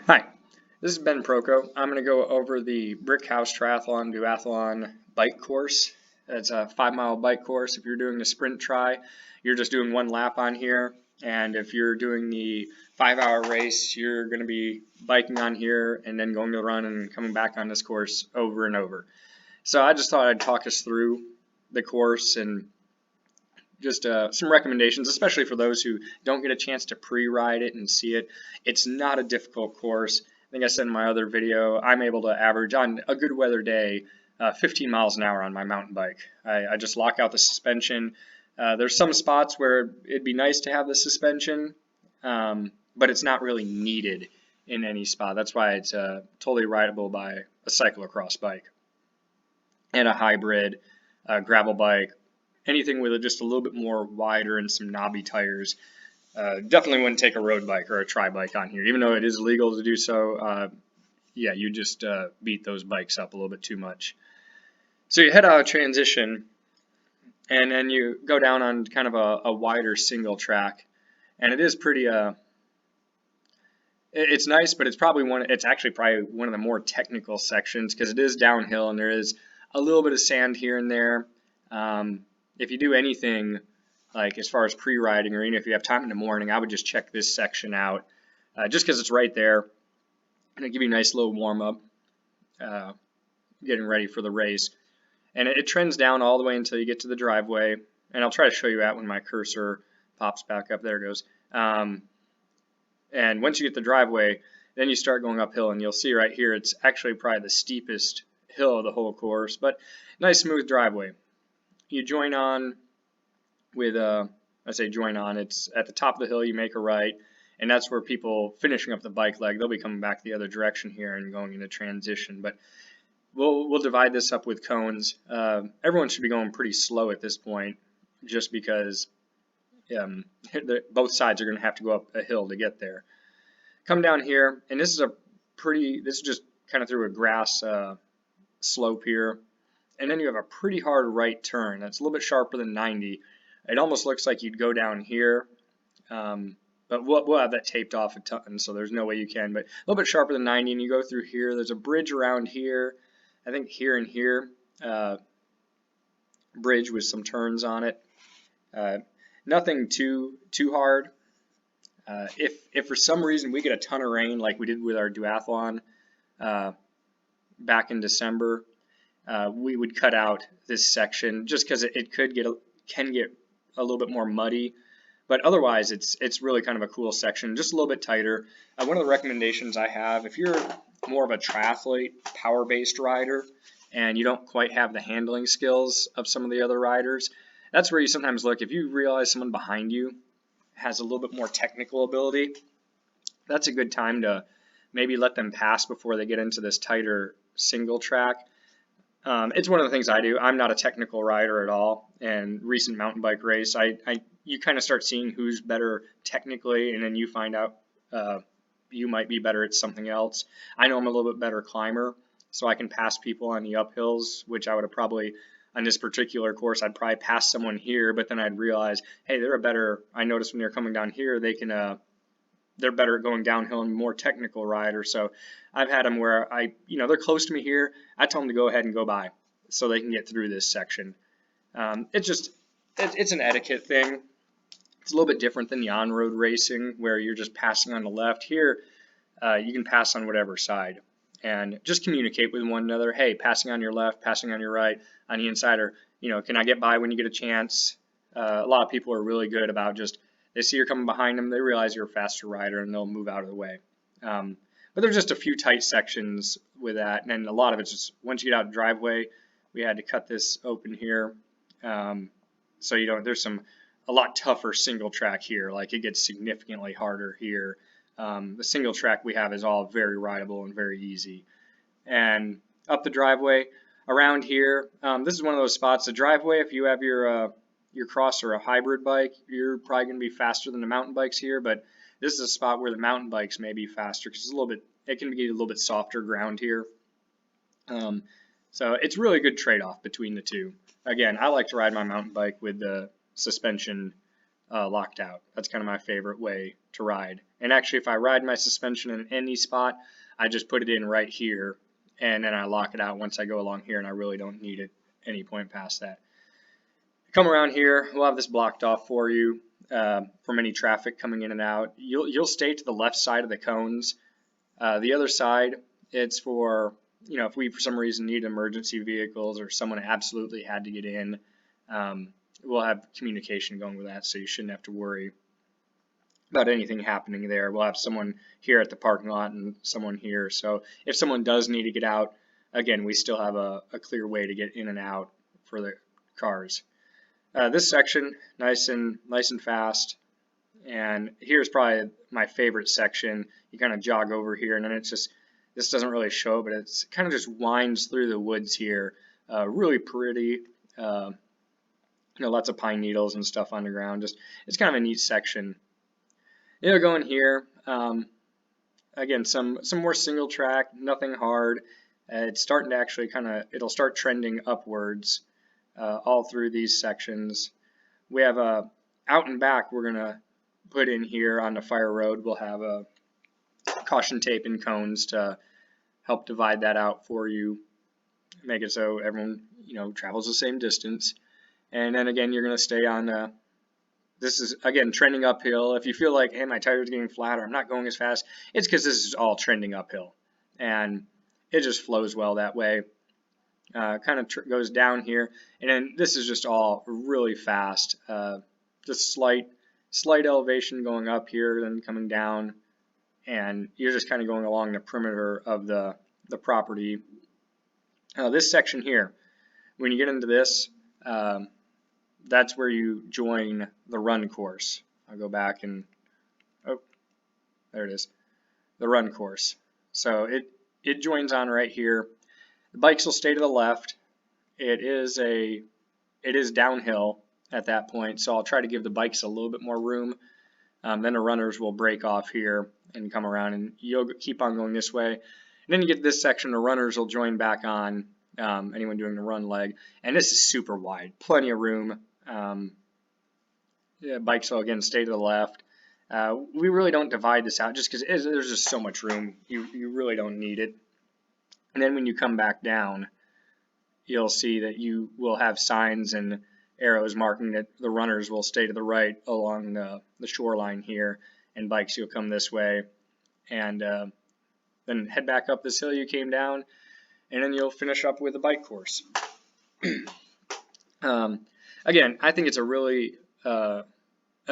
Hi, this is Ben Proco. I'm going to go over the Brick House Triathlon Duathlon bike course. It's a 5 mile bike course. If you're doing the sprint tri, you're just doing one lap on here. And if you're doing the 5 hour race, you're going to be biking on here and then going to run and coming back on this course over and over. So I just thought I'd talk us through the course and just some recommendations, especially for those who don't get a chance to pre-ride it and see it. It's not a difficult course. I think I said in my other video, I'm able to average on a good weather day 15 miles an hour on my mountain bike. I just lock out the suspension. There's some spots where it'd be nice to have the suspension, but it's not really needed in any spot. That's why it's totally rideable by a cyclocross bike and a hybrid gravel bike, anything with just a little bit more wider and some knobby tires. Definitely wouldn't take a road bike or a tri bike on here, even though it is legal to do so. Yeah, you just beat those bikes up a little bit too much. So you head out of transition, and then you go down on kind of a wider single track, and it is pretty. It's nice, but it's actually probably one of the more technical sections because it is downhill and there is a little bit of sand here and there. If you do anything like as far as pre-riding or even if you have time in the morning, I would just check this section out just because it's right there and it'll give you a nice little warm up getting ready for the race. And it trends down all the way until you get to the driveway, and I'll try to show you that when my cursor pops back up. There it goes. And once you get the driveway, then you start going uphill, and you'll see right here it's actually probably the steepest hill of the whole course, but nice smooth driveway. You join on with I say join on, it's at the top of the hill, you make a right, and that's where people finishing up the bike leg, they'll be coming back the other direction here and going into transition. But we'll divide this up with cones. Everyone should be going pretty slow at this point, just because both sides are going to have to go up a hill to get there. Come down here, and this is just kind of through a grass slope here, and then you have a pretty hard right turn. That's a little bit sharper than 90. It almost looks like you'd go down here, but we'll have that taped off a ton, so there's no way you can. But a little bit sharper than 90, and you go through here. There's a bridge around here. I think here and here, bridge with some turns on it. Nothing too hard. If for some reason we get a ton of rain like we did with our duathlon back in December, we would cut out this section just because it can get a little bit more muddy. But otherwise, it's really kind of a cool section, just a little bit tighter. One of the recommendations I have, if you're more of a triathlete, power-based rider, and you don't quite have the handling skills of some of the other riders, that's where you sometimes look. If you realize someone behind you has a little bit more technical ability, that's a good time to maybe let them pass before they get into this tighter single track. It's one of the things I do. I'm not a technical rider at all, and recent mountain bike race, you kind of start seeing who's better technically, and then you find out you might be better at something else. I know I'm a little bit better climber, so I can pass people on the uphills, which I would have probably, on this particular course, I'd probably pass someone here, but then I'd realize, hey, I noticed when they're coming down here, they're better at going downhill and more technical rider. So I've had them where they're close to me here. I tell them to go ahead and go by so they can get through this section. It's an etiquette thing. It's a little bit different than the on-road racing where you're just passing on the left. Here, you can pass on whatever side and just communicate with one another. Hey, passing on your left, passing on your right, on the inside, or can I get by when you get a chance? A lot of people are really good about they see you're coming behind them, they realize you're a faster rider, and they'll move out of the way. But there's just a few tight sections with that, and then a lot of it's just once you get out of the driveway, we had to cut this open here. So there's a lot tougher single track here. Like it gets significantly harder here. The single track we have is all very rideable and very easy. And up the driveway around here, this is one of those spots. The driveway, if you have your cross or a hybrid bike, you're probably going to be faster than the mountain bikes here, but this is a spot where the mountain bikes may be faster because it can be a little bit softer ground here. So it's really a good trade-off between the two. Again, I like to ride my mountain bike with the suspension locked out. That's kind of my favorite way to ride. And actually, if I ride my suspension in any spot, I just put it in right here, and then I lock it out once I go along here, and I really don't need it any point past that. Come around here, we'll have this blocked off for you from any traffic coming in and out. You'll stay to the left side of the cones. The other side, it's for, if we for some reason need emergency vehicles or someone absolutely had to get in, we'll have communication going with that, so you shouldn't have to worry about anything happening there. We'll have someone here at the parking lot and someone here. So if someone does need to get out, again, we still have a clear way to get in and out for the cars. This section, nice and fast. And here's probably my favorite section. You kind of jog over here, and then it's just, this doesn't really show, but it's kind of just winds through the woods here. Really pretty. Lots of pine needles and stuff on the ground. Just, it's kind of a neat section. Going here, again, some more single track, nothing hard. It's starting to actually it'll start trending upwards all through these sections. We have out and back, we're gonna put in here on the fire road. We'll have a caution tape and cones to help divide that out for you, make it so everyone travels the same distance. And then again, you're gonna stay on. This is, again, trending uphill. If you feel like, hey, my tire's getting flat or I'm not going as fast, it's because this is all trending uphill. And it just flows well that way. Kind of goes down here. And then this is just all really fast. Just slight elevation going up here, then coming down. And you're just kind of going along the perimeter of the property. This section here, when you get into this, that's where you join the run course. I'll go back and, oh, there it is, the run course. So it joins on right here. The bikes will stay to the left. It is downhill at that point, so I'll try to give the bikes a little bit more room. Then the runners will break off here and come around, and you'll keep on going this way. And then you get this section, the runners will join back on, anyone doing the run leg. And this is super wide, plenty of room. Bikes will again stay to the left. We really don't divide this out just because there's just so much room. You really don't need it. And then when you come back down, you'll see that you will have signs and arrows marking that the runners will stay to the right along the shoreline here, and bikes, you'll come this way, and then head back up this hill you came down, and then you'll finish up with a bike course. Again, I think it's a really a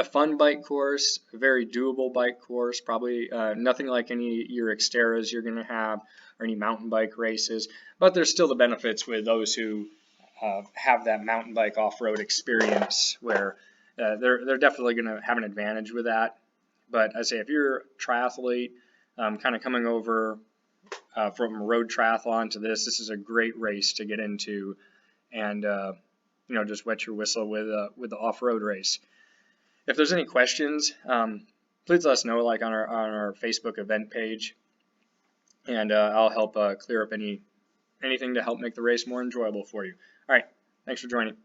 fun bike course, a very doable bike course, probably nothing like any of your Xteras you're going to have or any mountain bike races, but there's still the benefits with those who have that mountain bike off-road experience where they're definitely going to have an advantage with that. But I say if you're a triathlete, kind of coming over from road triathlon to this is a great race to get into, and just wet your whistle with the off-road race. If there's any questions, please let us know, like on our Facebook event page, and I'll help clear up anything to help make the race more enjoyable for you. All right, thanks for joining.